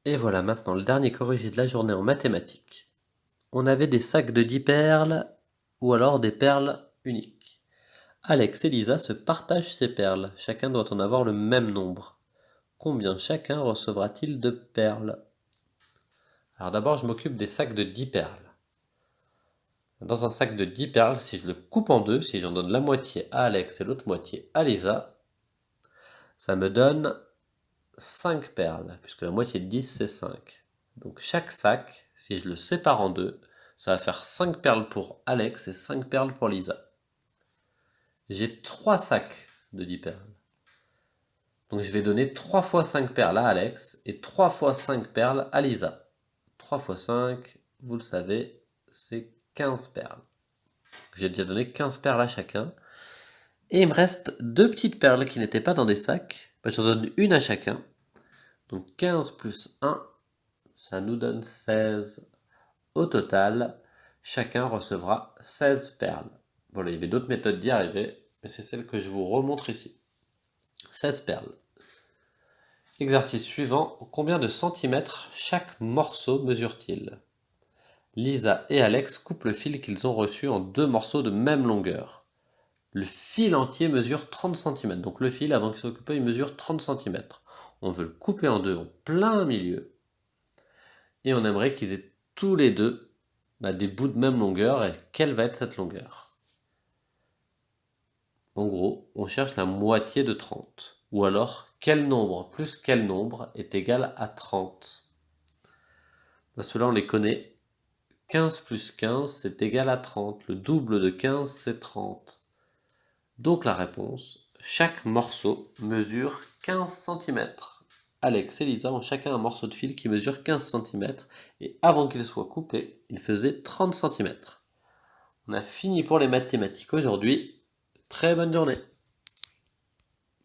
Et voilà maintenant le dernier corrigé de la journée en mathématiques. On avait des sacs de 10 perles ou alors des perles uniques. Alex et Lisa se partagent ces perles. Chacun doit en avoir le même nombre. Combien chacun recevra-t-il de perles? Alors d'abord, je m'occupe des sacs de 10 perles. Dans un sac de 10 perles, si je le coupe en deux, si j'en donne la moitié à Alex et l'autre moitié à Lisa, ça me donne 5 perles, puisque la moitié de 10, c'est 5. Donc chaque sac, si je le sépare en deux, ça va faire 5 perles pour Alex et 5 perles pour Lisa. J'ai 3 sacs de 10 perles. Donc je vais donner 3 fois 5 perles à Alex et 3 fois 5 perles à Lisa. 3 fois 5, vous le savez, c'est 15 perles. J'ai déjà donné 15 perles à chacun. Et il me reste deux petites perles qui n'étaient pas dans des sacs. J'en donne une à chacun. Donc 15 plus 1, ça nous donne 16. Au total, chacun recevra 16 perles. Voilà, il y avait d'autres méthodes d'y arriver, mais c'est celle que je vous remontre ici. 16 perles. Exercice suivant, combien de centimètres chaque morceau mesure-t-il? Lisa et Alex coupent le fil qu'ils ont reçu en deux morceaux de même longueur. Le fil entier mesure 30 cm. Donc le fil, avant qu'il soit coupé, il mesure 30 cm. On veut le couper en deux en plein milieu. Et on aimerait qu'ils aient tous les deux des bouts de même longueur. Et quelle va être cette longueur? En gros, on cherche la moitié de 30. Ou alors, quel nombre plus quel nombre est égal à 30? Ceux-là, on les connaît. 15 plus 15, c'est égal à 30. Le double de 15, c'est 30. Donc la réponse, chaque morceau mesure 15 cm. Alex et Lisa ont chacun un morceau de fil qui mesure 15 cm. Et avant qu'il soit coupé, il faisait 30 cm. On a fini pour les mathématiques aujourd'hui. Très bonne journée.